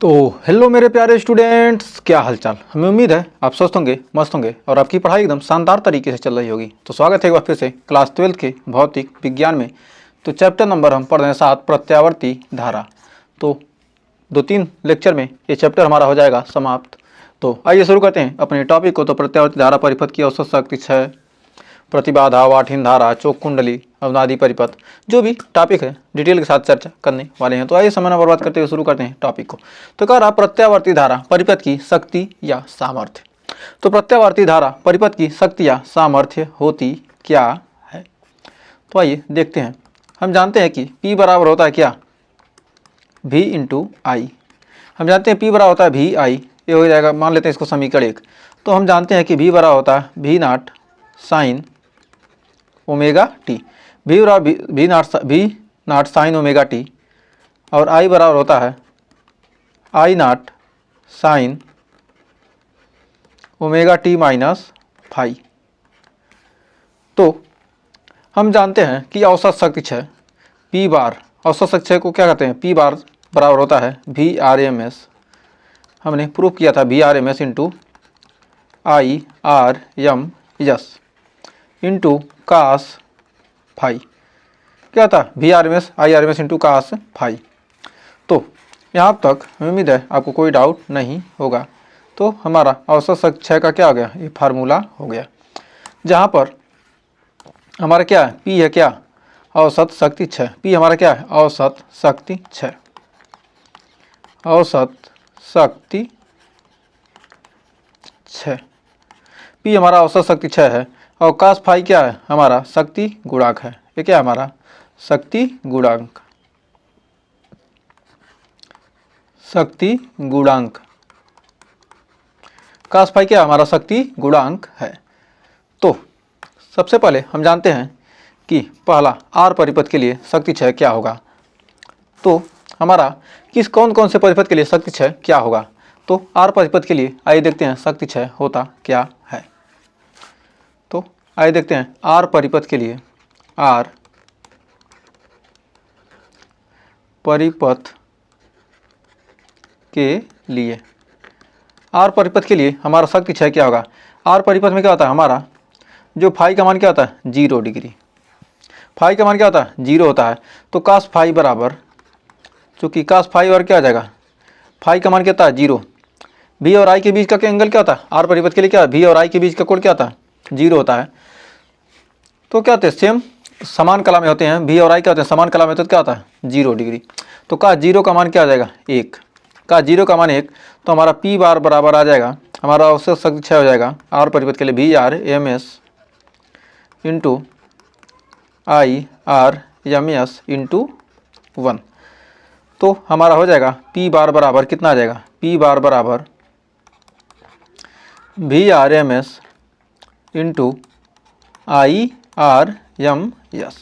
तो हेलो मेरे प्यारे स्टूडेंट्स, क्या हालचाल। हमें उम्मीद है आप स्वस्थ होंगे, मस्त होंगे और आपकी पढ़ाई एकदम शानदार तरीके से चल रही होगी। तो स्वागत है एक बार फिर से क्लास 12 के भौतिक विज्ञान में। तो चैप्टर नंबर हम पढ़ रहे हैं 7, प्रत्यावर्ती धारा। तो 2-3 लेक्चर में ये चैप्टर हमारा हो जाएगा समाप्त। तो आइए शुरू करते हैं अपने टॉपिक को। तो प्रत्यावर्ती धारा, परिपथ की औसत शक्ति 6, प्रतिबाधा, वाठीन धारा, चौक कुंडली, अवनादि परिपथ, जो भी टॉपिक है डिटेल के साथ चर्चा करने वाले हैं। तो आइए समय न बर्बाद करते हुए शुरू करते हैं टॉपिक को। तो कह रहा प्रत्यावर्ती धारा परिपथ की शक्ति या सामर्थ्य। तो प्रत्यावर्ती धारा परिपथ की शक्ति या सामर्थ्य होती क्या है। तो आइए देखते हैं। हम जानते हैं कि P बराबर होता है क्या, V इंटू आई। हम जानते हैं P बराबर होता है V आई। ये हो जाएगा, मान लेते हैं इसको समीकरण 1। तो हम जानते हैं कि V बराबर होता है V not sine omega t, V बराबर V not sine omega T, और I बराबर होता है I not sine omega t minus phi. तो हम जानते हैं कि औसत शक्ति 6 P बार, औसत शक्ति 6 को क्या कहते हैं, P बार बराबर होता है V आर एम एस। हमने प्रूफ किया था V R M S into I R M S into cos phi. क्या था, V R M S I R M S into cos phi. तो यहाँ तक हमें उम्मीद है आपको कोई डाउट नहीं होगा। तो हमारा औसत शक्ति 6 का क्या हो गया, ये फार्मूला हो गया, जहाँ पर हमारा क्या है, P है क्या, औसत शक्ति 6। P हमारा क्या है, औसत शक्ति 6, औसत शक्ति 6। P हमारा औसत शक्ति 6 है और कास फाई क्या है, हमारा शक्ति गुणांक है। ये क्या है, हमारा शक्ति गुणांक, शक्ति गुणांक। कास फाई क्या है, हमारा शक्ति गुणांक है। तो सबसे पहले हम जानते हैं कि पहला R परिपथ के लिए शक्ति 6 क्या होगा। तो हमारा कौन कौन से परिपथ के लिए शक्ति 6 क्या होगा। तो R परिपथ के लिए आइए देखते हैं शक्ति 6 होता क्या है। तो आइए देखते हैं R परिपथ के लिए, R परिपथ के लिए, R परिपथ के लिए हमारा शक्ति 6 क्या होगा। R परिपथ में क्या होता है, हमारा जो फाई का मान क्या होता है, 0 डिग्री। फाई का मान क्या होता है, 0 होता है। तो कास फाई बराबर, चूँकि कास फाई और क्या आ जाएगा, फाई का मान क्या होता है, 0। V और I के बीच का क्या एंगल क्या होता है, R परिपथ के लिए क्या है, V और I के बीच का कोण क्या होता है, 0 होता है। तो क्या होते हैं, सेम समान कला में होते हैं, V और I क्या होते हैं, समान कला में, तो क्या होता है 0 डिग्री। तो का 0 का मान क्या आ जाएगा, 1। का 0 का मान 1, तो हमारा P बार बराबर आ जाएगा, हमारा औसत शक्ति 6 हो जाएगा R परिपथ के लिए V R M S into I R M S into 1। तो हमारा हो जाएगा P बार बराबर कितना आ जाएगा, P बार बराबर V R M S into I R M S.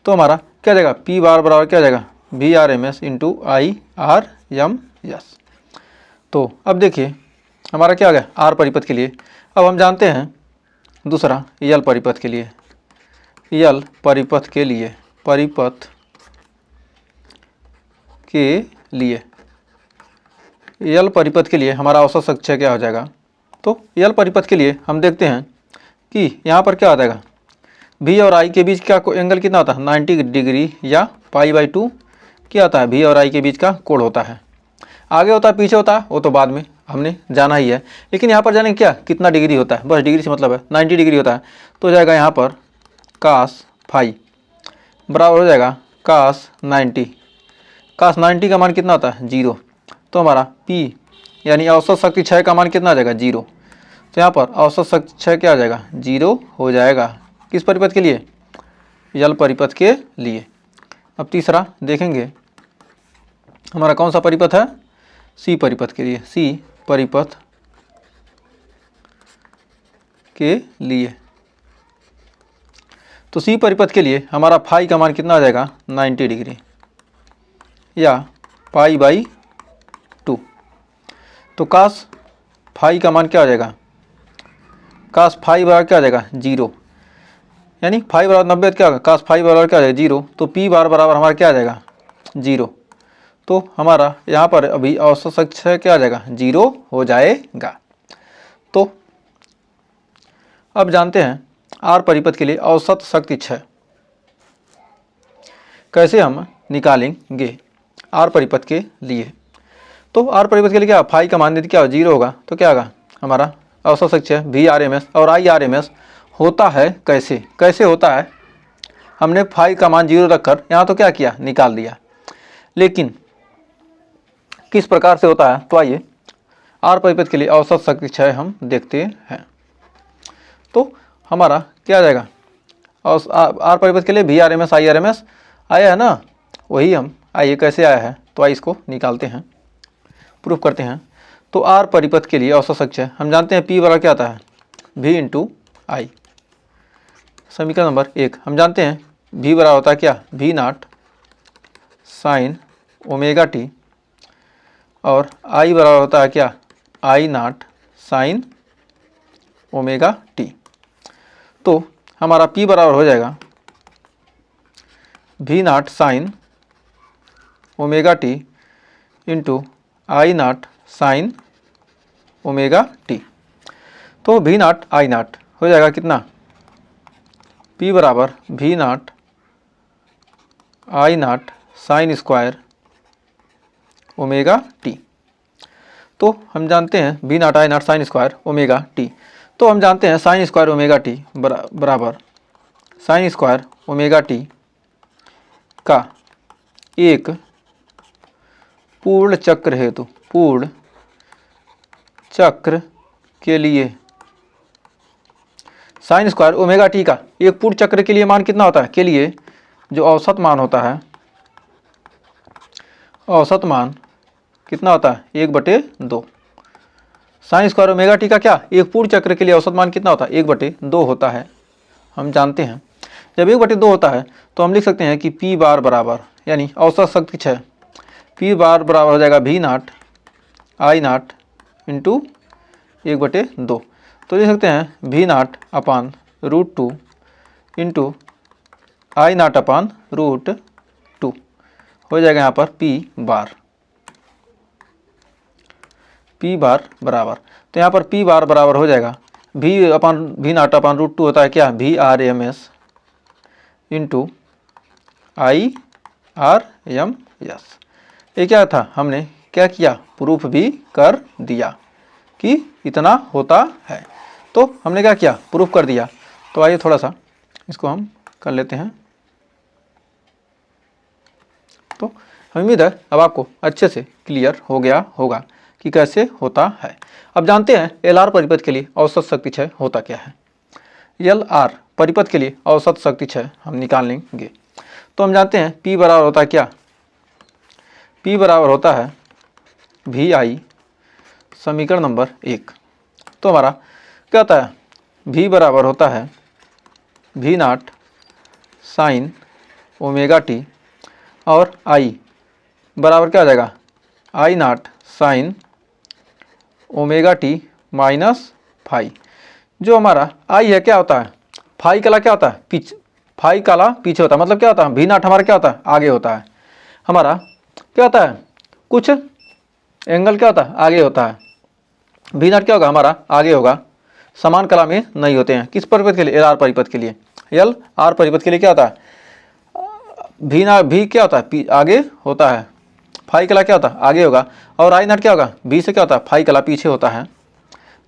तो हमारा क्या जाएगा, P बार बराबर क्या जाएगा, V R M S into I R M S. तो अब देखिए हमारा क्या आ गया R परिपथ के लिए। अब हम जानते हैं दूसरा L परिपथ के लिए, L परिपथ के लिए, परिपथ के लिए, L परिपथ के लिए हमारा औसत शक्ति 6 क्या हो जाएगा। तो L परिपथ के लिए हम देखते हैं कि यहाँ पर क्या आ जाएगा, V और I के बीच का एंगल कितना होता है, 90 डिग्री या π/2 क्या होता है, V और I के बीच का कोण होता है। आगे होता है पीछे होता है, वो तो बाद में हमने जाना ही है, लेकिन यहाँ पर जाने क्या कितना डिग्री होता है, बस डिग्री से मतलब है, 90 डिग्री होता है। तो हो जाएगा यहाँ पर कास फाई बराबर हो जाएगा कास 90। कास 90 का मान कितना होता है, 0। तो हमारा P यानी औसत शक्ति 6 का मान कितना आ जाएगा, 0। तो यहाँ पर औसत शक्ति 6 क्या आ जाएगा, 0 हो जाएगा। किस परिपथ के लिए, L परिपथ के लिए। अब तीसरा देखेंगे हमारा कौन सा परिपथ है, C परिपथ के लिए, C परिपथ के लिए। तो C परिपथ के लिए हमारा फाई का मान कितना आ जाएगा, 90 डिग्री या π/2। तो कास फाई का मान क्या हो जाएगा, कास फाई बराबर क्या आ जाएगा, 0। यानी फाई बराबर 90 क्या होगा, कास फाई बराबर क्या आ जाएगा, 0। तो P बार बराबर हमारा क्या आ जाएगा, 0। तो हमारा यहाँ पर अभी औसत शक्ति क्षय क्या आ जाएगा, 0 हो जाएगा। तो अब जानते हैं आर परिपथ के लिए औसत शक्ति क्षय कैसे हम निकालेंगे आर परिपथ के लिए। तो आर परिपथ के लिए क्या, फाई का मान यदि क्या 0 होगा तो क्या होगा हमारा औसत शक्ति क्षय VRMS और IRMS होता है कैसे, कैसे होता है। हमने फाई का मान 0 रखकर यहाँ तो क्या किया, निकाल दिया, लेकिन किस प्रकार से होता है तो आइए आर परिपथ के लिए औसत शक्ति क्षय हम देखते हैं। तो हमारा क्या आ जाएगा, आर परिपथ के लिए VRMS IRMS आया है ना, वही हम आइए कैसे आया है तो आइए इसको निकालते हैं, प्रूफ करते हैं। तो आर परिपथ के लिए औसत शक्ति क्षय हम जानते हैं P बराबर क्या आता है, V इंटू आई। समीकरण नंबर 1 हम जानते हैं V बराबर होता है क्या, V not sine omega T, और I बराबर होता है क्या, I not sine omega T. तो हमारा P बराबर हो जाएगा V not sine omega T into I not sine omega T. तो V नॉट I नॉट हो जाएगा कितना, P बराबर V not I not sine square omega T. तो हम जानते हैं V not I not sine square omega T. तो हम जानते हैं साइन स्क्वायर ओमेगा टी बराबर साइन स्क्वायर ओमेगा टी का एक पूर्ण चक्र हेतु, पूर्ण चक्र के लिए साइन स्क्वायर ओमेगा टी का एक पूर्ण चक्र के लिए मान कितना होता है, के लिए जो औसत मान होता है, औसत मान कितना होता है 1/2। साइन स्क्वायर ओमेगा टी का क्या, एक पूर्ण चक्र के लिए औसत मान कितना होता है 1/2 होता है। हम जानते हैं जब 1/2 होता है तो हम लिख सकते हैं कि P बार बराबर यानी औसत शक्ति क्षय P बार बराबर हो जाएगा V not I not into 1/2। तो लिख सकते हैं V not upon √2 into I not upon √2 हो जाएगा यहाँ पर P बार बराबर। तो यहाँ पर P बार बराबर हो जाएगा V नॉट अपान √2 होता है क्या, VRMS इंटू IRMS। ये क्या था, हमने क्या किया, प्रूफ भी कर दिया कि इतना होता है। तो हमने क्या किया, प्रूफ कर दिया। तो आइए थोड़ा सा इसको हम कर लेते हैं। तो हमें उम्मीद है अब आपको अच्छे से क्लियर हो गया होगा कि कैसे होता है। अब जानते हैं LR परिपथ के लिए औसत शक्ति क्षय होता क्या है। LR परिपथ के लिए औसत शक्ति क्षय हम निकाल लेंगे। तो हम जानते हैं P बराबर होता है क्या, P बराबर होता है VI समीकरण नंबर 1। तो हमारा क्या होता है, V बराबर होता है V not sine omega T, और I बराबर क्या हो जाएगा I not sine omega t minus phi. जो हमारा I है क्या होता है, फाई काला क्या होता है पीछे, फाई काला पीछे होता है, मतलब क्या होता है V नॉट हमारा क्या होता है आगे होता है। हमारा क्या होता है, कुछ एंगल क्या होता है आगे होता है, V नॉट क्या होगा हमारा आगे होगा, समान कला में नहीं होते हैं। किस परिपथ के लिए, LR परिपथ के लिए। LR परिपथ के लिए क्या होता है, V क्या होता है आगे होता है, फाई कला क्या होता है आगे होगा, और I नॉट क्या होगा V से क्या होता है फाई कला पीछे होता है।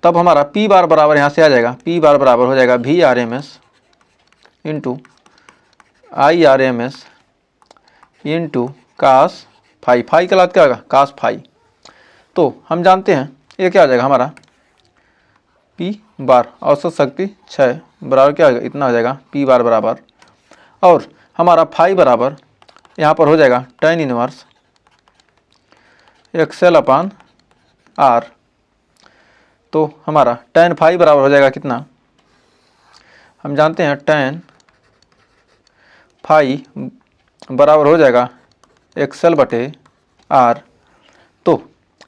तब हमारा P बार बराबर यहाँ से आ जाएगा, P बार बराबर हो जाएगा VRMS into IRMS into cos phi, phi कला क्या होगा कास फाई। तो हम जानते हैं ये क्या आ जाएगा हमारा P बार औसत शक्ति क्षय बराबर क्या होगा, इतना हो जाएगा P बार बराबर, और हमारा फाई बराबर यहाँ पर हो जाएगा tan इनवर्स XL अपान R। तो हमारा tan फाई बराबर हो जाएगा कितना, हम जानते हैं tan फाई बराबर हो जाएगा XL/R। तो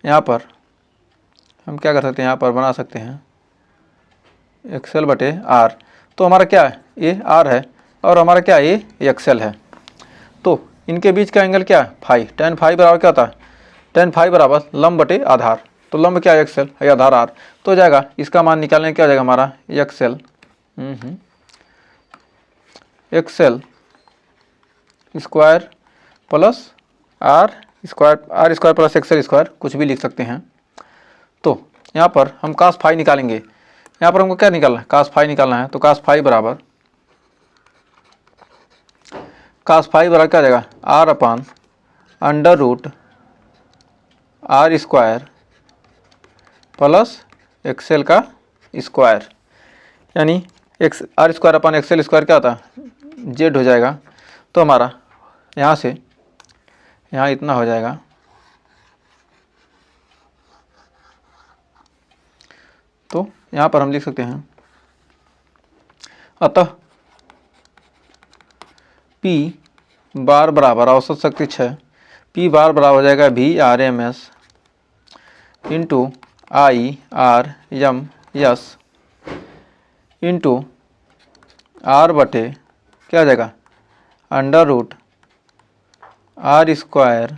यहाँ पर हम क्या कर सकते हैं, यहाँ पर बना सकते हैं XL/R। तो हमारा क्या है ये R है और हमारा क्या है ये XL है। तो इनके बीच का एंगल क्या है फाई, tan फाई बराबर क्या होता है, tan फाई बराबर लंब बटे आधार, तो लंब क्या है एक्सएल है, आधार आर, तो हो जाएगा इसका मान निकालने क्या हो जाएगा हमारा X L X L square plus R square plus X L square, कुछ भी लिख सकते हैं। तो यहाँ पर हम कास फाई निकालेंगे, यहाँ पर हमको क्या निकालना है, कास फाई निकालना है, तो कास फाई बराबर क्या हो जाएगा R upon under root R square plus XL का स्क्वायर, यानी X R square upon X L square क्या होता है जेड हो जाएगा। तो हमारा यहाँ से यहाँ इतना हो जाएगा, तो यहाँ पर हम लिख सकते हैं अतः P बार बराबर औसत शक्ति 6, P बार बराबर हो जाएगा VRMS into IRMS into R बटे क्या हो जाएगा under root R square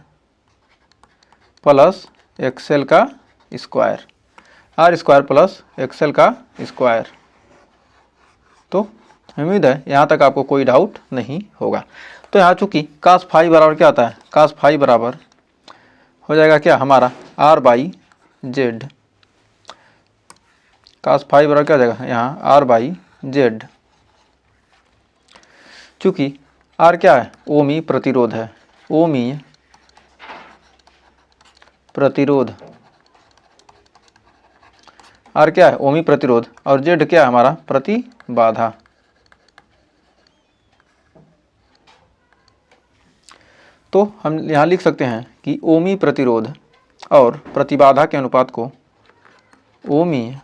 plus XL का square, R square plus XL का स्क्वायर। तो उम्मीद है यहाँ तक आपको कोई डाउट नहीं होगा। तो यहाँ चूँकि कास फाई बराबर क्या आता है, कास फाई बराबर हो जाएगा क्या हमारा R by Z, cos phi बराबर क्या हो जाएगा यहाँ आर बाई जेड, चूँकि आर क्या है ओमी प्रतिरोध है, ओमी प्रतिरोध, आर क्या है ओमी प्रतिरोध, और जेड क्या है हमारा प्रतिबाधा। तो हम यहाँ लिख सकते हैं कि ओमी प्रतिरोध और प्रतिबाधा के अनुपात को ओमी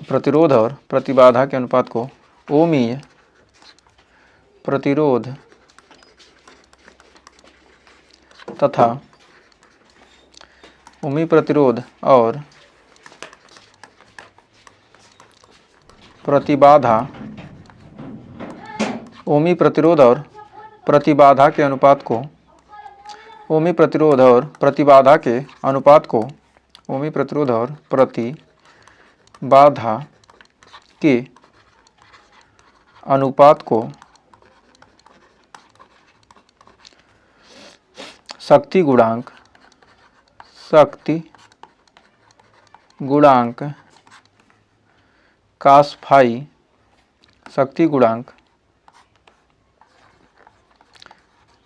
प्रतिरोध और प्रतिबाधा के अनुपात को ओमीय प्रतिरोध तथा ओमी प्रतिरोध और प्रतिबाधा, ओमी प्रतिरोध और प्रतिबाधा के अनुपात को ओमी प्रतिरोध और प्रतिबाधा के अनुपात को ओमी प्रतिरोध और प्रतिबाधा के अनुपात को शक्ति गुणांक कास फाई शक्ति गुणांक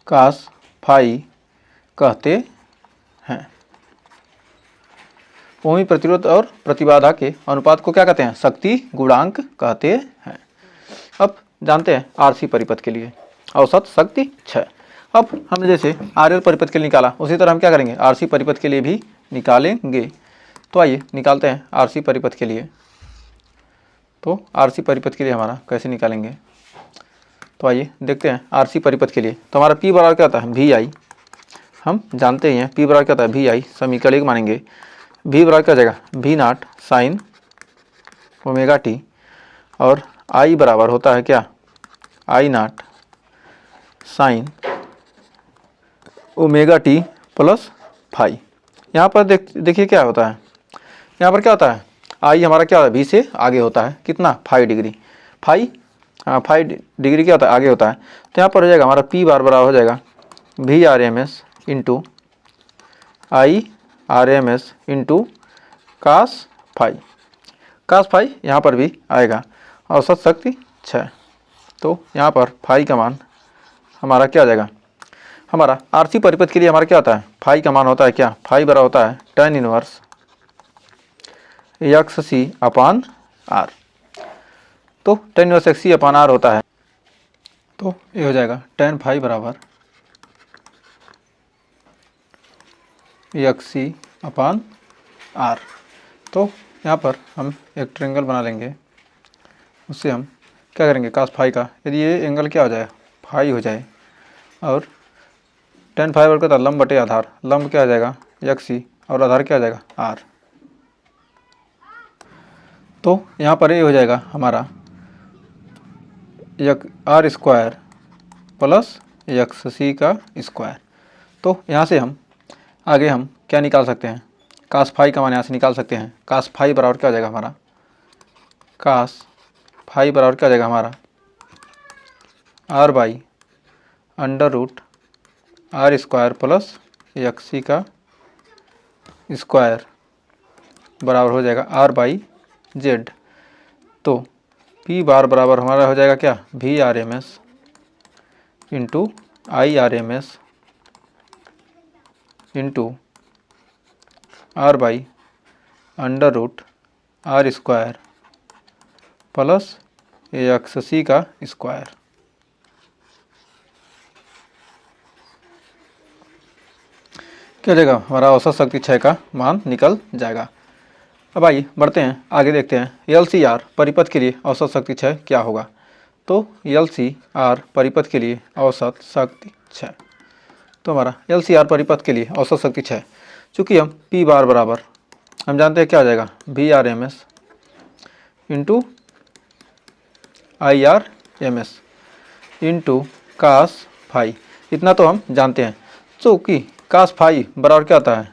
कास फाई कहते हैं। ओमी प्रतिरोध और प्रतिबाधा के अनुपात को क्या कहते हैं शक्ति गुणांक कहते हैं। अब जानते हैं आरसी परिपथ के लिए औसत शक्ति 6। अब हमने जैसे आरएल परिपथ के लिए निकाला उसी तरह हम क्या करेंगे आरसी परिपथ के लिए भी निकालेंगे। तो आइए निकालते हैं आरसी परिपथ के लिए। तो आरसी परिपथ के लिए हमारा कैसे निकालेंगे, तो आइए देखते हैं आरसी परिपथ के लिए। तो हमारा P बराबर क्या होता है वी आई, हम जानते ही हैं P बराबर क्या होता है वी आई, समीकरण 1 मानेंगे। V बराबर क्या हो जाएगा V not sine omega T, और I बराबर होता है क्या I not sine omega T plus phi. यहाँ पर देखिए क्या होता है, यहाँ पर क्या होता है आई हमारा क्या होता है V से आगे होता है कितना 5 डिग्री, 5 डिग्री क्या होता है आगे होता है। तो यहाँ पर हो जाएगा हमारा P बार बराबर हो जाएगा VRMS into IRMS into cos phi यहाँ पर भी आएगा औसत शक्ति 6। तो यहाँ पर फाई का मान हमारा क्या आ जाएगा, हमारा आरसी परिपथ के लिए हमारा क्या होता है फाई का मान होता है क्या, फाई बराबर होता है tan इनवर्स XC अपान R। तो tan इनवर्स XC अपान R होता है, तो ये हो जाएगा tan फाई बराबर XC अपान R। तो यहाँ पर हम एक ट्रायंगल बना लेंगे, उससे हम क्या करेंगे कास फाई का, यदि ये एंगल क्या हो जाए फाई हो जाए और tan फाई बराबर का लंब बटे आधार, लंब क्या आ जाएगा XC और आधार क्या आ जाएगा R। तो यहाँ पर ये हो जाएगा हमारा are square plus X C का स्क्वायर। तो यहाँ से हम आगे हम क्या निकाल सकते हैं, कास फाई का मान यहाँ से निकाल सकते हैं। कास फाई बराबर क्या हो जाएगा हमारा, कास फाई बराबर क्या हो जाएगा हमारा, R by under root R square plus X C का स्क्वायर बराबर हो जाएगा आर बाई जेड। तो पी बार बराबर हमारा हो जाएगा क्या, V R M S into I R M S into R by under root R square plus X C का स्क्वायर। क्या जाएगा हमारा औसत शक्ति क्षय का मान निकल जाएगा। अब आइए बढ़ते हैं आगे, देखते हैं एल सी आर परिपथ के लिए औसत शक्ति क्षय क्या होगा। तो एल सी आर परिपथ के लिए औसत शक्ति क्षय, तो हमारा एल सी आर परिपथ के लिए औसत शक्ति क्षय, चूँकि हम पी बार बराबर हम जानते हैं क्या हो जाएगा, V R M S into I R M S into cos phi, इतना तो हम जानते हैं। चूँकि कास फाई बराबर क्या होता है,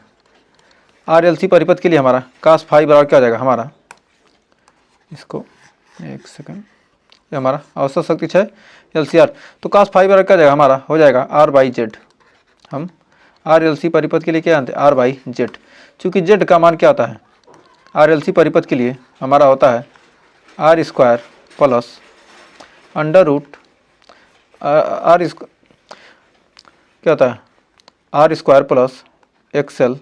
आर एल सी परिपथ के लिए हमारा कास फाई बराबर क्या हो जाएगा हमारा, इसको एक सेकंड, ये हमारा औसत शक्ति क्षय एल सी आर। तो कास फाई बराबर क्या हो जाएगा हमारा, हो जाएगा आर बाई जेड। हम आर एल सी परिपथ के लिए क्या जानते हैं, आर बाई जेड। चूँकि जेड का मान क्या होता है आर एल सी परिपथ के लिए हमारा होता है R square plus under root R क्या होता है, R square plus XL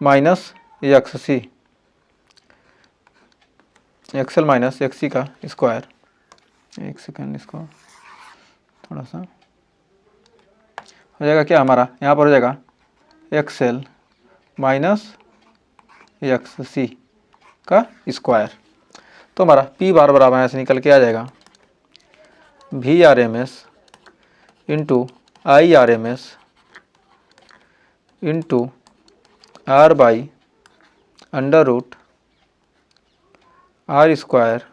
minus X C, XL minus X C का स्क्वायर। एक सेकेंड, इसको थोड़ा सा हो जाएगा क्या हमारा, यहाँ पर हो जाएगा एक्सएल माइनस एक्स सी का स्क्वायर। तो हमारा पी बार बराबर यहाँ से निकल के आ जाएगा V R M S into I R M S into R by under root R square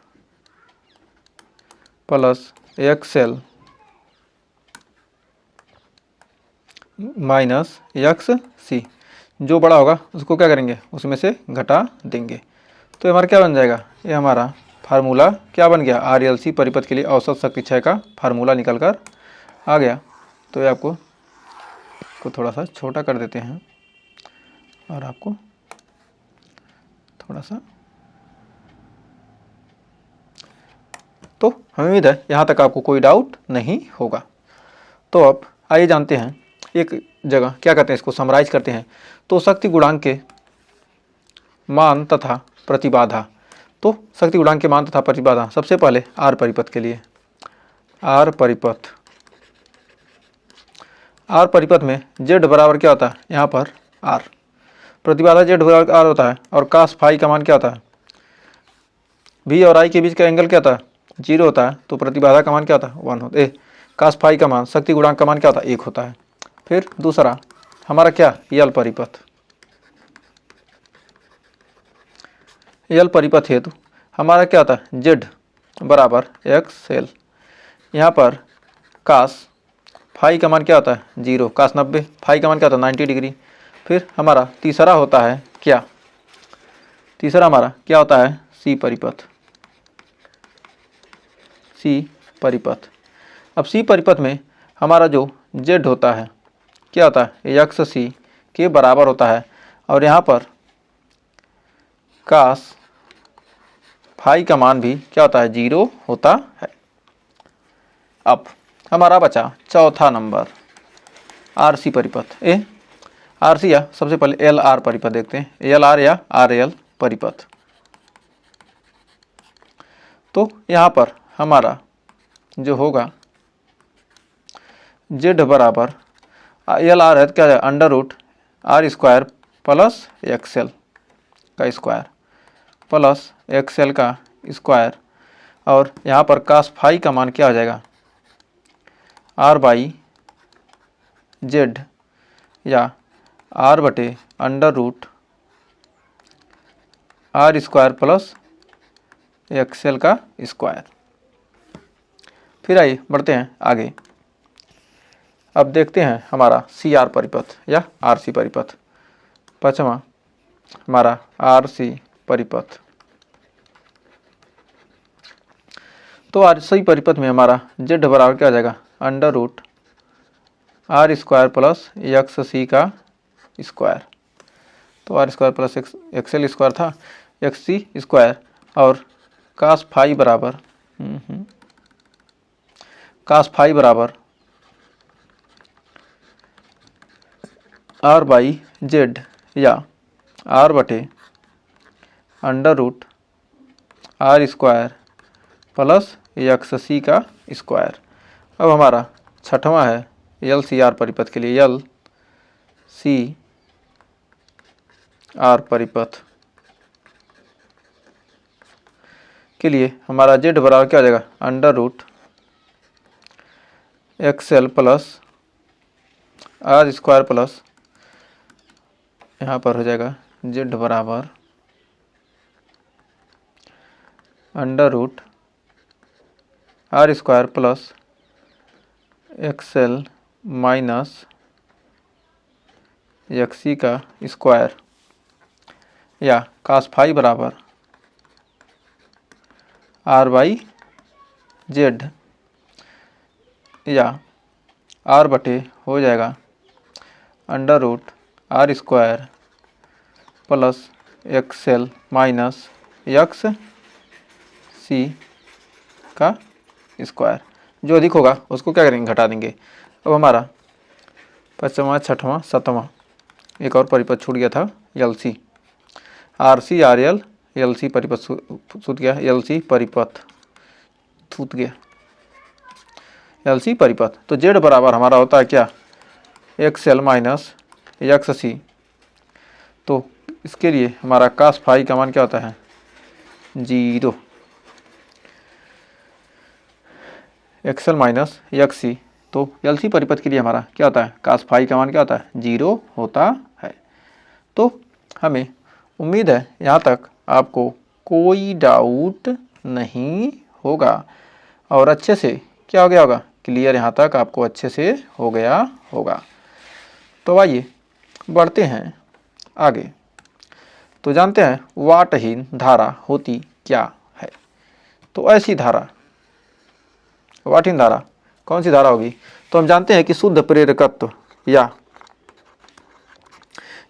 plus XL minus X C. जो बड़ा होगा उसको क्या करेंगे, उसमें से घटा देंगे। तो हमारा क्या बन जाएगा, ये हमारा फार्मूला क्या बन गया, आर एल सी परिपथ के लिए औसत शक्ति क्षय का फार्मूला निकल कर आ गया। तो ये आपको थोड़ा सा छोटा कर देते हैं और आपको थोड़ा सा, तो हमें उम्मीद है यहाँ तक आपको कोई डाउट नहीं होगा। तो अब आइए जानते हैं एक जगह क्या कहते हैं, इसको समराइज करते हैं। तो शक्ति गुणांक के मान तथा प्रतिबाधा, तो शक्ति गुणांक के मान तथा प्रतिबाधा सबसे पहले आर परिपथ के लिए, आर परिपथ, आर परिपथ में जेड बराबर क्या होता है यहाँ पर आर, प्रतिबाधा जेड बराबर आर होता है, और कास फाई का मान क्या होता है, वी और आई के बीच का एंगल क्या होता है, 0 होता है। तो प्रतिबाधा का मान क्या होता है 1 होता है, कास फाई का मान शक्ति गुणांक का मान क्या होता है 1 होता है। फिर दूसरा हमारा क्या, यल परिपथ, यल परिपथ हेतु हमारा क्या होता है जेड बराबर एक्स एल, यहाँ पर कास फाई का मान क्या होता है 0, कास 90, फाई का मान क्या होता है 90 डिग्री। फिर हमारा तीसरा होता है क्या, तीसरा हमारा क्या होता है सी परिपथ, सी परिपथ। अब सी परिपथ में हमारा जो जेड होता है क्या होता है एक्स सी के बराबर होता है, और यहाँ पर कास फाई का मान भी क्या होता है 0 होता है। अब हमारा बचा चौथा नंबर आर सी परिपथ, आर सी या सबसे पहले एल आर परिपथ देखते हैं, एल आर या आर एल परिपथ। तो यहाँ पर हमारा जो होगा जेड बराबर एल आर है क्या है under root R square plus XL का स्क्वायर प्लस एक्सएल का स्क्वायर, और यहाँ पर कास फाई का मान क्या हो जाएगा आर बाई जेड या आर बटे under root R square plus XL का स्क्वायर। फिर आइए बढ़ते हैं आगे। अब देखते हैं हमारा CR परिपथ या RC परिपथ। पाँचवा हमारा RC परिपथ। तो RC परिपथ में हमारा Z बराबर क्या आ जाएगा, under root R square plus XC का स्क्वायर। तो R square plus XL square था, XC स्क्वायर, और कास फाई बराबर R बाई जेड या R बटे under root R square plus XC का स्क्वायर। अब हमारा छठवां है LCR परिपथ के लिए, LCR परिपथ के लिए हमारा Z बराबर क्या आ जाएगा, under root XL plus R square plus यहाँ पर हो जाएगा Z बराबर under root R square plus XL minus XC का स्क्वायर, या कास फाई बराबर R बाई जेड या R बटे हो जाएगा under root R square plus XL minus XC का स्क्वायर। जो अधिक होगा उसको क्या करेंगे, घटा देंगे। अब हमारा पाँचवा, छठवां, सातवां एक और परिपथ छूट गया था, LC RC RL LC परिपथ छूट गया, LC परिपथ छूट गया, LC परिपथ। तो Z बराबर हमारा होता है क्या, XL माइनस XC। तो इसके लिए हमारा कास फाई का मान क्या होता है, 0। XL माइनस XC, तो LC परिपथ के लिए हमारा क्या होता है, कास फाई का मान क्या होता है, 0 होता है। तो हमें उम्मीद है यहाँ तक आपको कोई डाउट नहीं होगा और अच्छे से क्या हो गया होगा, क्लियर यहाँ तक आपको अच्छे से हो गया होगा। तो आइए बढ़ते हैं आगे। तो जानते हैं वाटहीन धारा होती क्या है। तो ऐसी धारा, वाटहीन धारा कौन सी धारा होगी, तो हम जानते हैं कि शुद्ध प्रेरकत्व या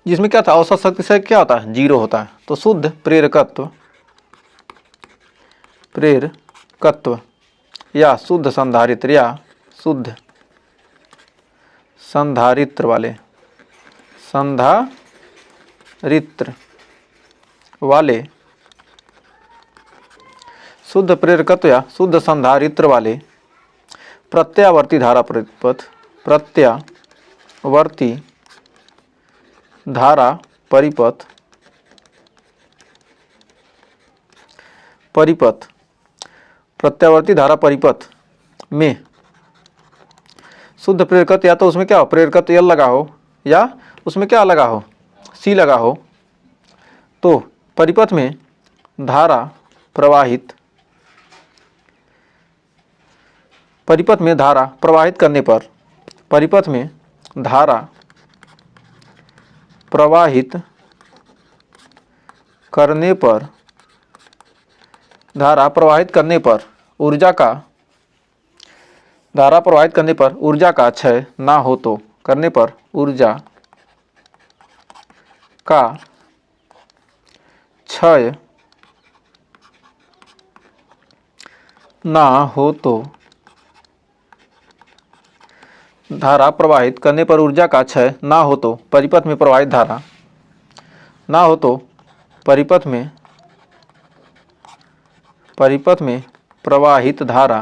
जिसमें क्या था, औसत शक्ति से क्या होता है, 0 होता है। तो शुद्ध प्रेरकत्व या शुद्ध संधारित्र या शुद्ध संधारित्र वाले शुद्ध प्रेरकत्व या शुद्ध संधारित्र वाले प्रत्यावर्ती धारा प्रत्यावर्ती धारा परिपथ में शुद्ध प्रेरकत्व या तो उसमें क्या हो, प्रेरकत्व L लगा हो या उसमें क्या लगा हो, C लगा हो। तो परिपथ में धारा प्रवाहित करने पर, परिपथ में धारा प्रवाहित करने पर ऊर्जा का, धारा प्रवाहित करने पर ऊर्जा का क्षय ना हो तो, करने पर ऊर्जा का क्षय ना हो तो, धारा प्रवाहित करने पर ऊर्जा का क्षय ना हो तो परिपथ में प्रवाहित धारा ना हो तो परिपथ में प्रवाहित धारा,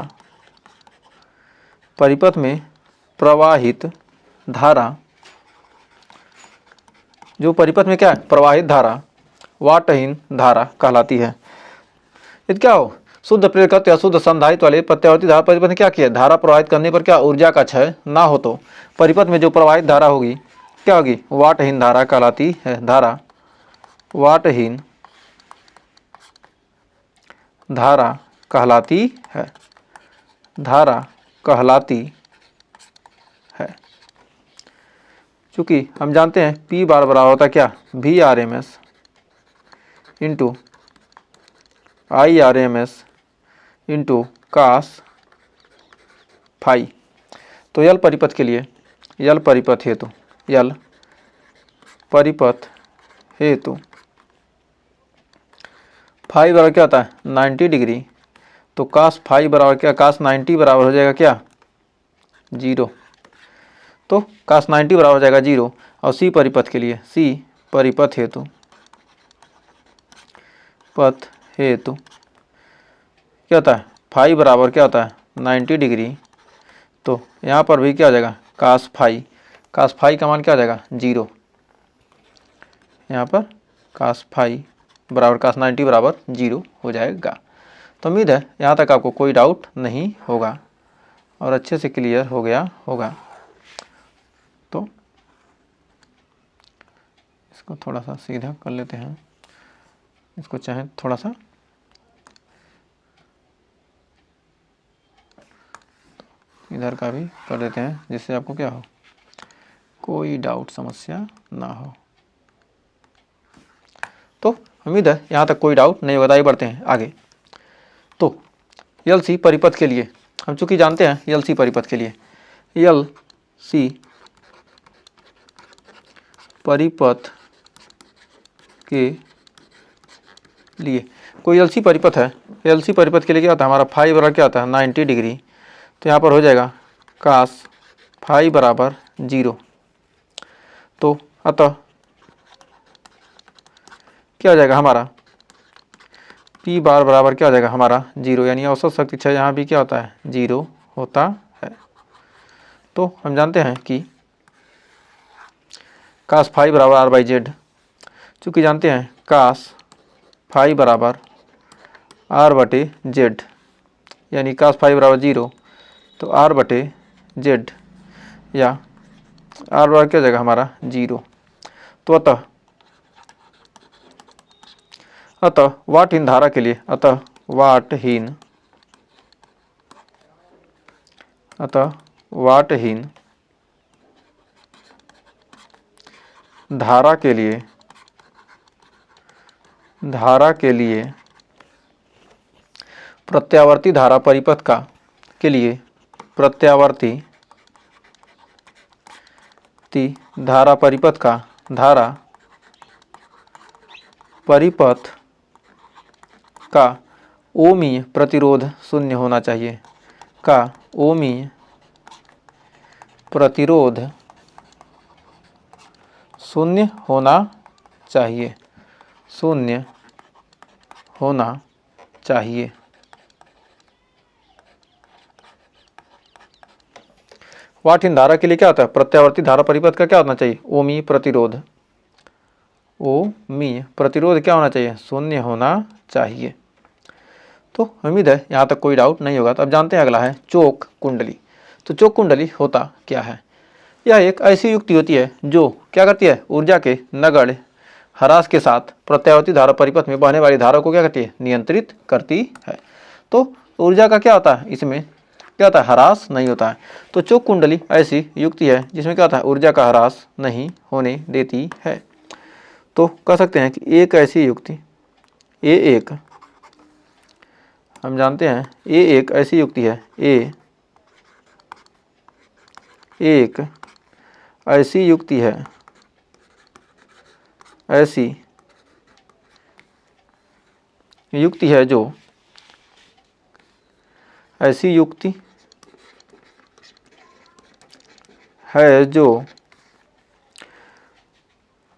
जो परिपथ में क्या है, प्रवाहित धारा वाटहीन धारा कहलाती है। यदि क्या हो, शुद्ध प्रेरकत्व या शुद्ध संधारित्र वाले प्रत्यावर्ती धारा परिपथ ने क्या किया, धारा प्रवाहित करने पर क्या, ऊर्जा का क्षय ना हो तो परिपथ में जो प्रवाहित धारा होगी क्या होगी, वाटहीन धारा कहलाती है। धारा वाटहीन धारा कहलाती है। धारा कहलाती है। चूँकि हम जानते हैं P बार बराबर होता है क्या, VRMS into IRMS into cos phi. तो यल परिपथ के लिए, यल परिपथ हेतु, यल परिपथ हेतु फाई बराबर क्या होता है 90 डिग्री। तो कास फाई बराबर क्या, कास 90 बराबर हो जाएगा क्या 0। तो कास 90 बराबर हो जाएगा 0। और सी परिपथ के लिए, सी परिपथ हेतु, पथ हेतु क्या होता है फाई बराबर क्या होता है 90 डिग्री। तो यहाँ पर भी क्या हो जाएगा कास फाई, कास फाई का मान क्या हो जाएगा 0। यहाँ पर कास फाई बराबर कास 90 बराबर 0 हो जाएगा। तो उम्मीद है यहाँ तक आपको कोई डाउट नहीं होगा और अच्छे से क्लियर हो गया होगा। तो इसको थोड़ा सा सीधा कर लेते हैं, इसको चाहे थोड़ा सा इधर का भी कर देते हैं, जिससे आपको क्या हो कोई डाउट समस्या ना हो। तो उम्मीद है यहाँ तक कोई डाउट नहीं होगा। आइए बढ़ते हैं आगे। तो यल सी परिपथ के लिए हम चूंकि जानते हैं यल सी परिपथ के लिए, यल सी परिपथ के लिए कोई यल सी परिपथ है, यल सी परिपथ के लिए क्या होता है हमारा फाई बराबर क्या होता है 90 डिग्री। तो यहाँ पर हो जाएगा कास फाई बराबर 0। तो अतः क्या हो जाएगा हमारा P बार बराबर क्या हो जाएगा हमारा 0, यानी औसत शक्ति क्षय यहाँ भी क्या होता है 0 होता है। तो हम जानते हैं कि कास फाई बराबर R बाई जेड, चूँकि जानते हैं कास फाई बराबर R बटे जेड, यानी कास फाई बराबर 0। तो R बटे जेड या R बराबर क्या हो जाएगा हमारा 0। तो अतः वाटहीन धारा के लिए, अतः वाटहीन धारा के लिए प्रत्यावर्ती धारा परिपथ का के लिए प्रत्यावर्ती धारा परिपथ का धारा परिपथ का ओमीय प्रतिरोध शून्य होना चाहिए, का ओमीय प्रतिरोध शून्य होना चाहिए, शून्य होना चाहिए। वाटहीन धारा के लिए क्या होता है प्रत्यावर्ती धारा परिपथ का क्या होना चाहिए ओमीय प्रतिरोध, ओमीय प्रतिरोध क्या होना चाहिए शून्य होना चाहिए। तो उम्मीद है यहाँ तक कोई डाउट नहीं होगा। तो अब जानते हैं अगला है चोक कुंडली। तो चोक कुंडली होता क्या है, यह एक ऐसी युक्ति होती है जो क्या करती है ऊर्जा के नगण्य ह्रास के साथ प्रत्यावर्ती धारा परिपथ में बहने वाली धारा को क्या करती है नियंत्रित करती है। तो ऊर्जा का क्या होता है इसमें क्या होता है ह्रास नहीं होता है। तो चोक कुंडली ऐसी युक्ति है जिसमें क्या होता है ऊर्जा का ह्रास नहीं होने देती है। तो कह सकते हैं कि एक ऐसी युक्ति हम जानते हैं एक ऐसी युक्ति है, एक ऐसी युक्ति है, ऐसी युक्ति है जो ऐसी युक्ति है जो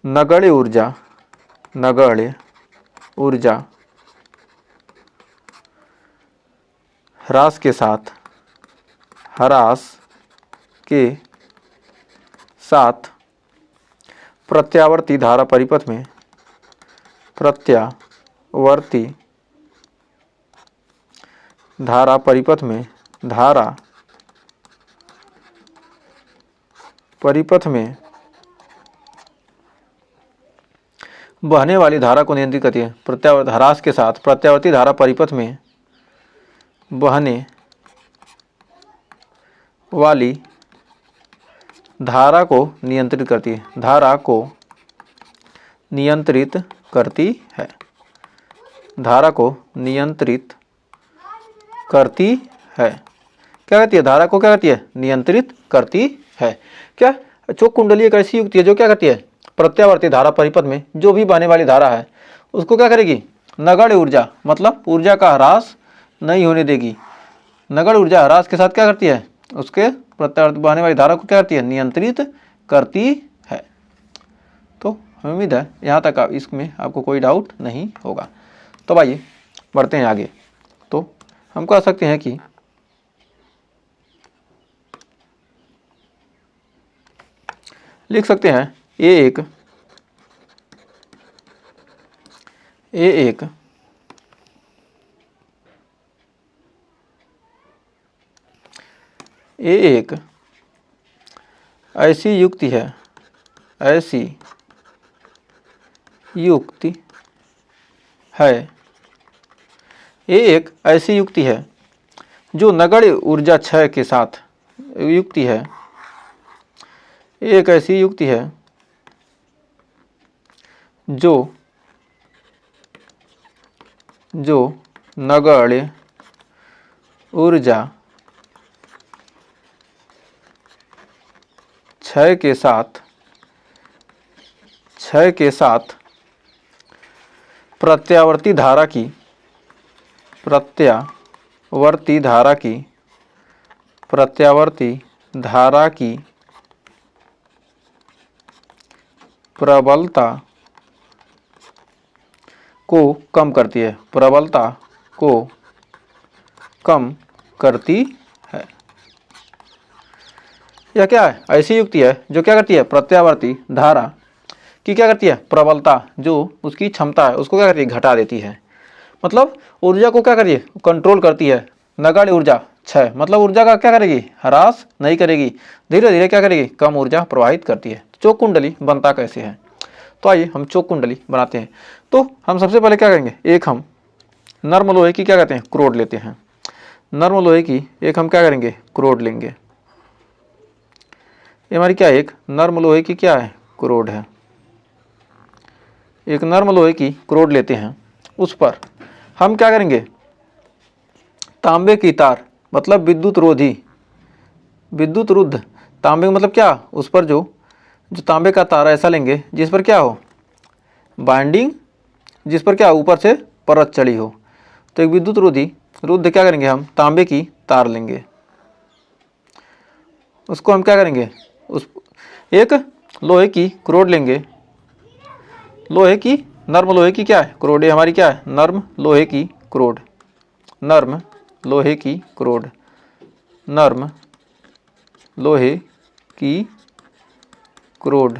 नगण्य ऊर्जा ह्रास के साथ प्रत्यावर्ती धारा परिपथ में बहने वाली धारा को नियंत्रित करती है। ह्रास के साथ प्रत्यावर्ती धारा परिपथ में बहने वाली धारा को नियंत्रित करती है, धारा को नियंत्रित करती है, धारा को नियंत्रित करती है। क्या कहती है? धारा को क्या करती है? नियंत्रित करती है। क्या? चोक कुंडली एक ऐसी युक्ति है जो क्या करती है? प्रत्यावर्ती धारा परिपथ में जो भी बहने वाली धारा है उसको क्या करेगी? नगण्य ऊर्जा, मतलब ऊर्जा का ह्रास नहीं होने देगी। नगण्य ऊर्जा ह्रास के साथ क्या करती है? उसके प्रत्यावर्ती बहने वाली धारा को क्या करती है? नियंत्रित करती है। तो हमें उम्मीद है यहाँ तक इसमें आपको कोई डाउट नहीं होगा। तो आइए बढ़ते हैं आगे। तो हम कह सकते हैं कि लिख सकते हैं ए एक ऐसी युक्ति है, ऐसी युक्ति है, ये एक ऐसी युक्ति है जो नगण्य ऊर्जा क्षय के साथ युक्ति है, एक ऐसी युक्ति है जो नगण्य ऊर्जा क्षय के साथ प्रत्यावर्ती धारा की प्रबलता को कम करती है, प्रबलता को कम करती है। यह क्या है? ऐसी युक्ति है जो क्या करती है? प्रत्यावर्ती धारा की क्या करती है? प्रबलता, जो उसकी क्षमता है उसको क्या करती है? घटा देती है। मतलब ऊर्जा को क्या करती है? कंट्रोल करती है। नगण्य ऊर्जा क्षय, मतलब ऊर्जा का क्या करेगी? ह्रास नहीं करेगी, धीरे धीरे क्या करेगी? कम ऊर्जा प्रवाहित करती है। चोक कुंडली बनता कैसे है? तो आइए हम चोक कुंडली बनाते हैं। तो हम सबसे पहले क्या करेंगे? एक हम नर्म लोहे की क्या कहते हैं? क्रोड लेते हैं। नर्म लोहे की एक हम क्या करेंगे? क्रोड लेंगे। ये हमारी क्या है? एक नर्म लोहे की क्या है? क्रोड है। एक नर्म लोहे की क्रोड लेते हैं, उस पर हम क्या करेंगे? तांबे की तार, मतलब विद्युत रोधी, विद्युत रुद्ध तांबे मतलब क्या? उस पर जो तांबे का तार ऐसा लेंगे जिस पर क्या हो? बाइंडिंग, जिस पर क्या ऊपर से परत चढ़ी हो। तो एक विद्युत रोधी रुद्ध क्या करेंगे? हम तांबे की तार लेंगे, उसको हम क्या करेंगे? उस एक लोहे की क्रोड लेंगे, लोहे की, नर्म लोहे की क्या है? क्रोड। ये हमारी क्या है? नर्म लोहे की क्रोड, नर्म लोहे की क्रोड, नर्म लोहे की क्रोड।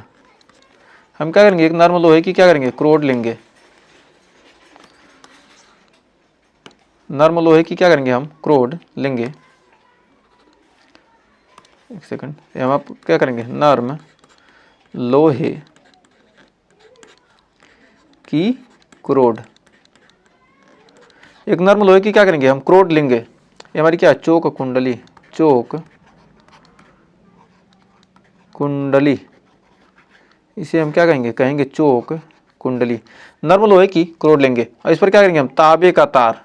हम क्या करेंगे? एक नर्म लोहे की क्या करेंगे? क्रोड लेंगे। नर्म लोहे की क्या करेंगे? हम क्रोड लेंगे। एक सेकंड, हम आप क्या करेंगे? नर्म लोहे की क्रोड, एक नर्म लोहे की क्या करेंगे? हम क्रोड लेंगे। ये हमारी क्या है? चोक कुंडली, चोक कुंडली, इसे हम क्या कहेंगे? कहेंगे चोक कुंडली। नर्म लोहे की क्रोड लेंगे और इस पर क्या करेंगे? हम तांबे का तार,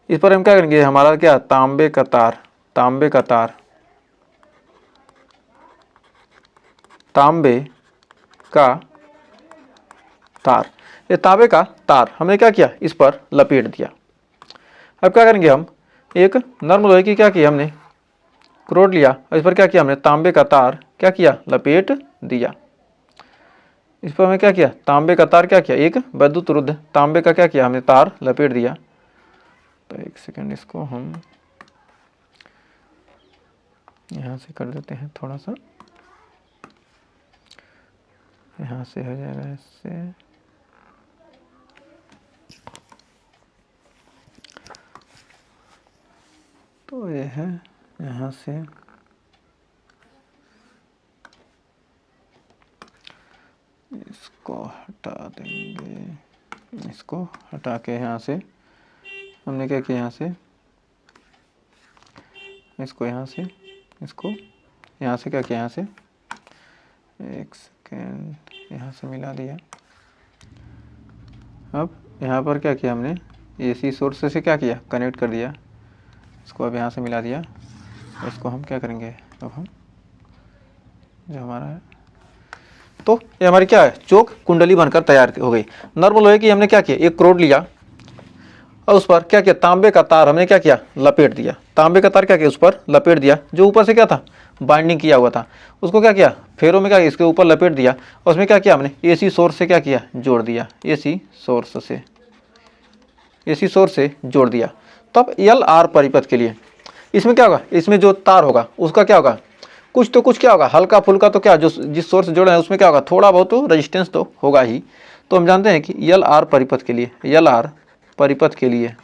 इस पर हम क्या करेंगे? हमारा क्या? तांबे का तार, तांबे का तार, तांबे का तार। ये तांबे का तार हमने क्या किया? इस पर लपेट दिया। अब क्या करेंगे? हम एक नर्म लोहे की क्या किया? हमने क्रोड लिया और इस पर क्या किया? हमने तांबे का तार क्या किया? लपेट दिया। इस पर हमें क्या किया? तांबे का तार क्या किया? एक विद्युत रुद्ध तांबे का क्या किया? हमने तार लपेट दिया। तो एक सेकंड, इसको हम यहाँ से कर देते हैं, थोड़ा सा यहाँ से हो जाएगा इससे। तो ये है, यहाँ से इसको हटा देंगे, इसको हटा के यहाँ से हमने क्या किया? यहाँ से इसको यहाँ से इसको यहाँ से क्या किया, यहाँ से एक सेकेंड यहाँ से मिला दिया। अब यहाँ पर क्या किया हमने, AC सोर्स से क्या किया, कनेक्ट कर दिया इसको। अब यहाँ से मिला दिया। इसको हम क्या करेंगे, अब हम जो हमारा है, तो ये हमारी क्या है, चोक कुंडली बनकर तैयार हो गई। नॉर्मल लोहे की हमने क्या किया, एक रोड लिया और उस पर क्या किया, तांबे का तार हमने क्या किया, लपेट दिया। तांबे का तार क्या किया, उस पर लपेट दिया। जो ऊपर से क्या था, बाइंडिंग किया हुआ था, उसको क्या किया, फेरों में क्या, इसके ऊपर लपेट दिया और उसमें क्या किया हमने, AC सोर्स से क्या किया, जोड़ दिया। AC सोर्स से जोड़ दिया। तब LR परिपथ के लिए इसमें क्या होगा, इसमें जो तार होगा उसका क्या होगा, कुछ तो कुछ क्या होगा, हल्का फुल्का तो क्या, जो जिस सोर्स से जोड़े हैं उसमें क्या होगा, थोड़ा बहुत तो रेजिस्टेंस तो होगा ही। तो हम जानते हैं कि LR परिपथ के लिए, LR परिपथ के लिए,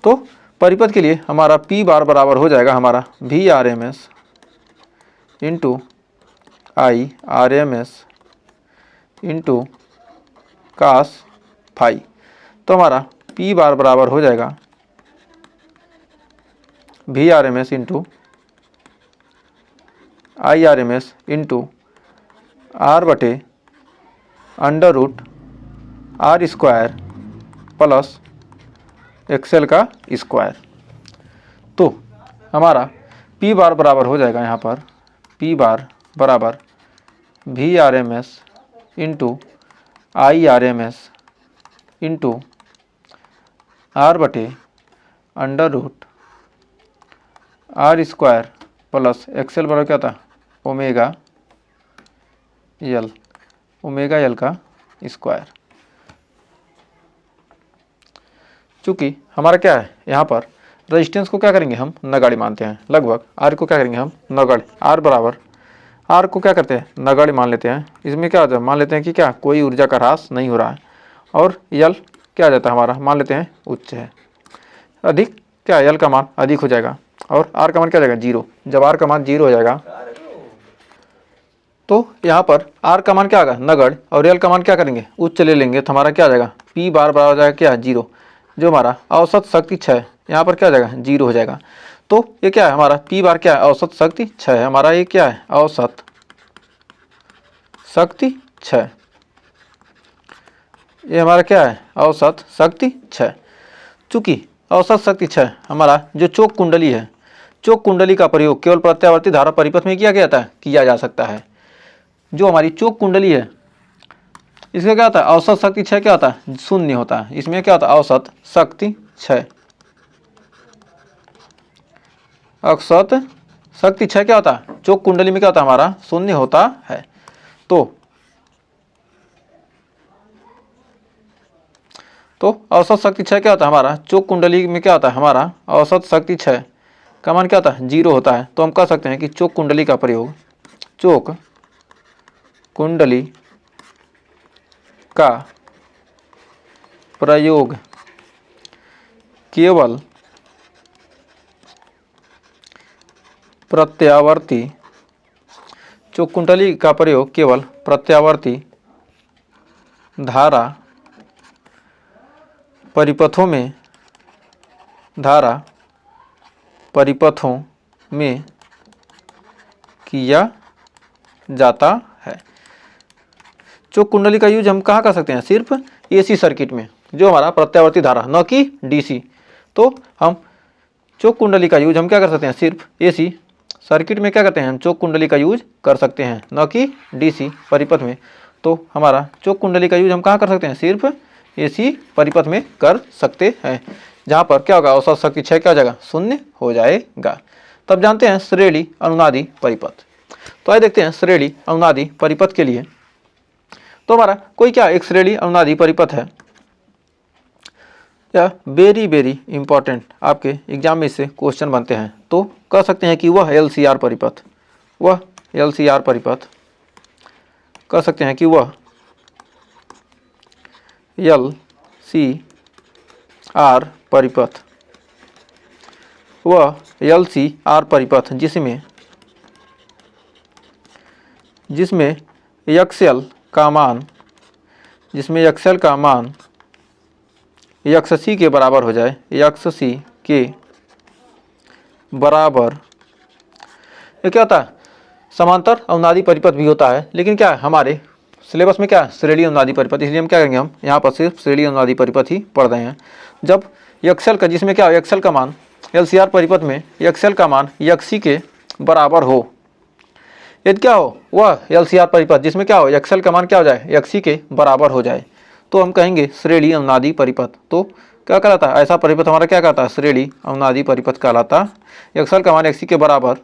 तो परिपथ के लिए हमारा P बार बराबर हो जाएगा हमारा VRMS into IRMS into cos phi. तो हमारा P बार बराबर हो जाएगा VRMS into IRMS into R/√R² plus XL का स्क्वायर। तो हमारा P बार बराबर हो जाएगा यहाँ पर P बार बराबर VRMS into IRMS into R/√R² plus XL बराबर क्या था, ओमेगा एल का स्क्वायर। चूँकि हमारा क्या है, यहाँ पर रेजिस्टेंस को क्या करेंगे हम, नगाड़ी मानते हैं। लगभग R को क्या करेंगे हम, नगाड़ी। R बराबर, R को क्या करते हैं, नगाड़ी मान लेते हैं। इसमें क्या होता है, मान लेते हैं कि क्या, कोई ऊर्जा का ह्रास नहीं हो रहा है। और L क्या आ जाता है हमारा, मान लेते हैं उच्च है, अधिक क्या, L का मान अधिक हो जाएगा और R का मान क्या हो जाएगा, 0। जब R का मान 0 हो जाएगा तो यहाँ पर R का मान क्या आएगा, नगण्य, और L का मान क्या करेंगे, उच्च ले लेंगे। तो हमारा क्या आ जाएगा, P बार बराबर हो जाएगा क्या, 0। जो हमारा औसत शक्ति 6 यहाँ पर क्या हो जाएगा, 0 हो जाएगा। तो ये क्या है हमारा, P बार क्या है, औसत शक्ति 6 है हमारा। ये क्या है, औसत शक्ति 6, ये हमारा क्या है, औसत शक्ति 6। चूँकि औसत शक्ति 6 हमारा जो चोक कुंडली है, चोक कुंडली का प्रयोग केवल प्रत्यावर्ती धारा परिपथ में किया जा सकता है। जो हमारी चोक कुंडली है इसका क्या होता है, औसत शक्ति 6 क्या होता है, 0 होता है। इसमें क्या होता है, औसत शक्ति 6, औसत शक्ति 6 क्या होता है, चोक कुंडली में क्या होता है हमारा, 0 होता है। तो औसत शक्ति 6 क्या होता है हमारा, चोक कुंडली में क्या होता है हमारा, औसत शक्ति 6 का मान क्या होता है, 0 होता है। तो हम कह सकते हैं कि चोक कुंडली का प्रयोग, चोक कुंडली का प्रयोग केवल प्रत्यावर्ती, चोक कुंडली का प्रयोग केवल प्रत्यावर्ती धारा परिपथों में किया जाता है। चोक कुंडली का यूज हम कहाँ कर सकते हैं, सिर्फ AC सर्किट में, जो हमारा प्रत्यावर्ती धारा, न कि DC। तो हम चोक कुंडली का यूज हम क्या कर सकते हैं, सिर्फ AC सर्किट में क्या करते हैं, हम चोक कुंडली का यूज कर सकते हैं, न कि DC परिपथ में। तो हमारा चोक कुंडली का यूज हम कहाँ कर सकते हैं, सिर्फ AC परिपथ में कर सकते हैं, जहाँ पर क्या होगा, औसत शक्ति 6 क्या हो जाएगा, 0 हो जाएगा। तब जानते हैं श्रेणी अनुनादी परिपथ। तो आइए देखते हैं श्रेणी अनुनादी परिपथ के लिए। तो हमारा कोई क्या, एक श्रेणी अनुनादी परिपथ है, या वेरी इंपॉर्टेंट, आपके एग्जाम में इससे क्वेश्चन बनते हैं। तो कह सकते हैं कि वह LCR परिपथ, वह LCR परिपथ, कह सकते हैं कि वह LCR परिपथ, वह LCR परिपथ जिसमें XL का मान यक्स सी के बराबर हो जाए, यक्स सी के बराबर, ये क्या होता है, समांतर अवनादि परिपथ भी होता है, लेकिन क्या है हमारे सिलेबस में क्या है, श्रेणी अवनादि परिपथ, इसलिए हम क्या करेंगे, हम यहाँ पर सिर्फ श्रेणी अवनादि परिपथ ही पढ़ रहे हैं। जब एक्सेल का, जिसमें क्या हो, एक्सेल का मान एलसीआर परिपथ में एक्सेल का मान यक्सी के बराबर हो, यदि क्या हो वह एलसीआर परिपथ जिसमें क्या हो, एक्सेल का मान क्या हो जाए, यक्सी के बराबर हो जाए, तो हम कहेंगे श्रेणी अवनादि परिपथ। तो क्या कहलाता है, ऐसा परिपथ हमारा क्या कहता है, श्रेणी अवनादि परिपथ कहलाता। एक्सेल का मान यक्सी के बराबर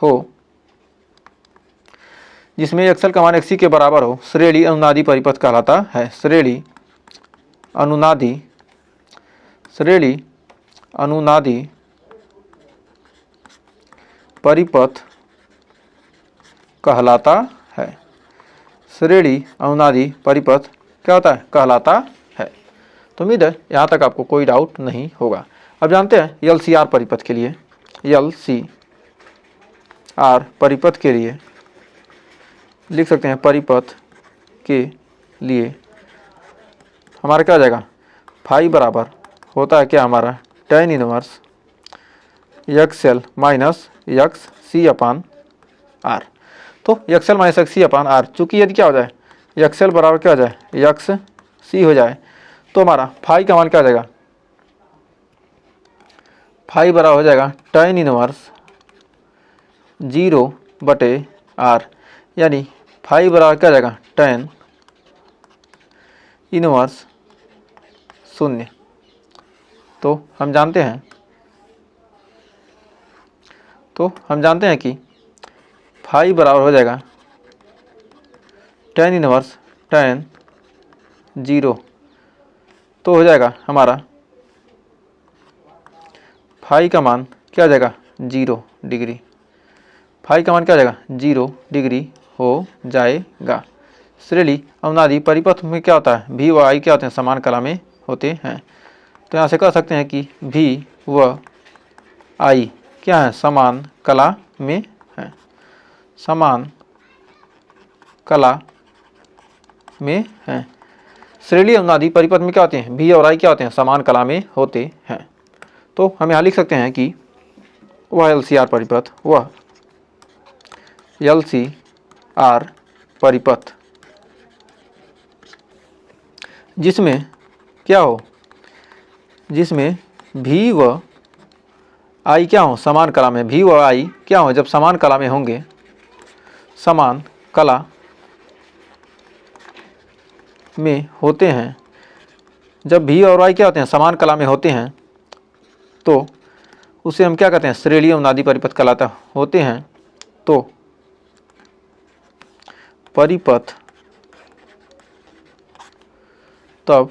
हो, जिसमें एक्सेल का मान एक्सी के बराबर हो, श्रेणी अनुनादी परिपथ कहलाता है। श्रेणी अनुनादी, श्रेणी अनुनादी परिपथ कहलाता है। श्रेणी अनुनादी परिपथ क्या होता है, कहलाता है। तो उम्मीद है यहाँ तक आपको कोई डाउट नहीं होगा। अब जानते हैं एलसीआर परिपथ के लिए, एलसीआर परिपथ के लिए लिख सकते हैं, परिपथ के लिए हमारा क्या हो जाएगा, फाई बराबर होता है क्या हमारा, tan inverse XL minus X C upon R. तो XL minus X C upon R, चूँकि यदि क्या हो जाए, एक्सएल बराबर क्या हो जाए, एक्स सी हो जाए, तो हमारा फाई का मान क्या हो जाएगा, फाई बराबर हो जाएगा tan इनवर्स 0/r, यानी फाई बराबर क्या हो जाएगा, tan इनवर्स 0। तो हम जानते हैं कि फाई बराबर हो जाएगा tan इनवर्स tan 0, तो हो जाएगा हमारा फाई का मान क्या हो जाएगा, 0 डिग्री, फाई का मान क्या हो जाएगा, 0 डिग्री हो जाएगा। श्रेणी अवनादि परिपथ में क्या होता है, भी व आई क्या होते हैं, समान कला में होते हैं। तो यहाँ से कह सकते हैं कि भी व आई क्या है, समान कला में है, समान कला में है। श्रेणी अवनादि परिपथ में क्या होते हैं, भी और आई क्या होते हैं, समान कला में होते हैं। तो हम यहाँ लिख सकते हैं कि वह एलसीआर परिपथ, वह एलसीआर परिपथ जिसमें क्या हो, जिसमें भी व आई क्या हो, समान कला में, भी व आई क्या हो, जब समान कला में होंगे, समान कला में होते हैं, जब भी और आई क्या होते हैं, समान कला में होते हैं, तो उसे हम क्या कहते हैं, श्रेणी अवनादि परिपथ कहलाता होते हैं। तो परिपथ तब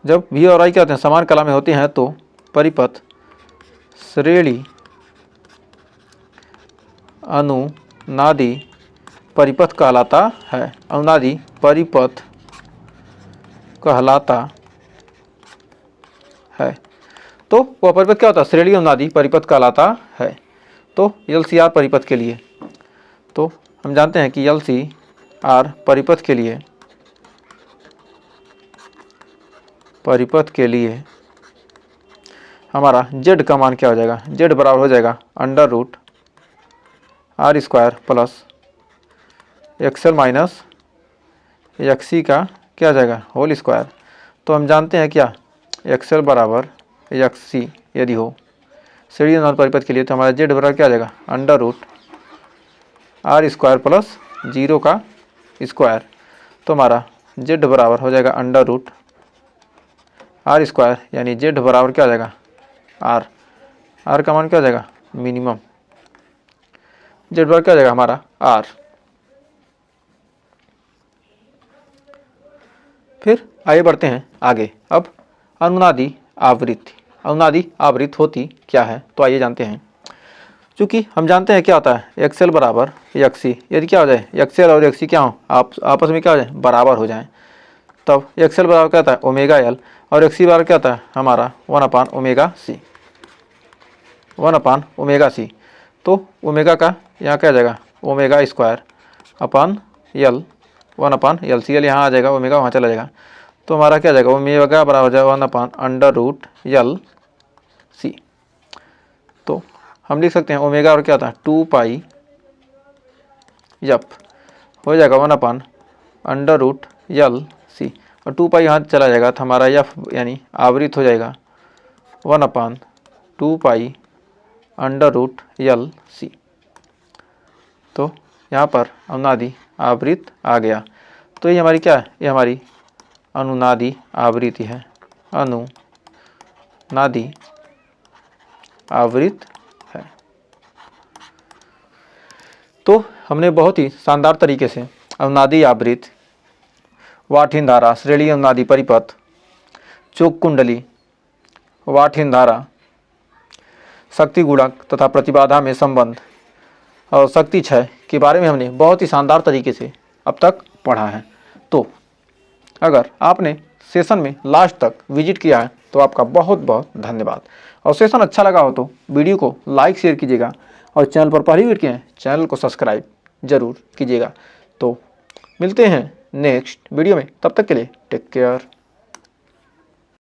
जब भी और आई क्या होते हैं, समान कला में होते हैं, तो परिपथ श्रेणी अनुनादि परिपथ कहलाता है, अनुनादि परिपथ कहलाता है। तो वह परिपथ क्या होता है, श्रेणी अनुनादि परिपथ कहलाता है। तो एलसीआर परिपथ के लिए, तो हम जानते हैं कि एलसीआर परिपथ के लिए हमारा z का मान क्या हो जाएगा, z बराबर हो जाएगा √r² plus XL minus XC का क्या हो जाएगा, होल स्क्वायर। तो हम जानते हैं क्या, एक्सएल बराबर एक्सी यदि हो श्रेणी अनुनादि परिपथ के लिए, तो हमारा z बराबर क्या आ जाएगा, √r² प्लस 0 का स्क्वायर। तो हमारा z बराबर हो जाएगा √r², यानी z बराबर क्या आ जाएगा, r का मान क्या हो जाएगा, मिनिमम, z बराबर क्या आ जाएगा हमारा r। फिर आगे बढ़ते हैं आगे। अब अनुनादि आवृत्ति, अनुनादि आवृत्ति होती क्या है, तो आइए जानते हैं। चूँकि हम जानते हैं क्या होता है, एक्सएल बराबर एक्सी, यदि क्या हो जाए, एक्सएल और एक्सी क्या हो, आप आपस में क्या हो जाए, बराबर हो जाएं, तब एक्सएल बराबर क्या होता है, ओमेगा एल, और एक्सी बराबर क्या होता है हमारा 1/ओमेगा सी। तो ओमेगा का यहाँ क्या आ जाएगा, ओमेगा² अपान एल, 1/एल सी एल यहाँ आ जाएगा, ओमेगा वहाँ चला जाएगा। तो हमारा क्या जाएगा, ओमेगा बराबर हो जाएगा 1/√LC। तो हम लिख सकते हैं ओमेगा और क्या था 2 पाई एफ हो जाएगा 1/√LC, और 2 पाई यहाँ चला जाएगा तो हमारा एफ यानी आवृत हो जाएगा 1/2 पाई √LC। तो यहाँ पर अनुनादी आवृत आ गया। तो ये हमारी क्या है, ये हमारी अनुनादी आवृत्ति है, अनुनादी आवृत है। तो हमने बहुत ही शानदार तरीके से अनुनादी आवृत, वाटहीन धारा, श्रेणी अनुनादी परिपथ, चोक कुंडली, वाटहीन धारा, शक्ति गुणक तथा प्रतिबाधा में संबंध और शक्ति क्षय के बारे में हमने बहुत ही शानदार तरीके से अब तक पढ़ा है। तो अगर आपने सेशन में लास्ट तक विजिट किया है तो आपका बहुत बहुत धन्यवाद, और सेशन अच्छा लगा हो तो वीडियो को लाइक शेयर कीजिएगा, और चैनल पर पहली बार किए हैं चैनल को सब्सक्राइब जरूर कीजिएगा। तो मिलते हैं नेक्स्ट वीडियो में, तब तक के लिए टेक केयर।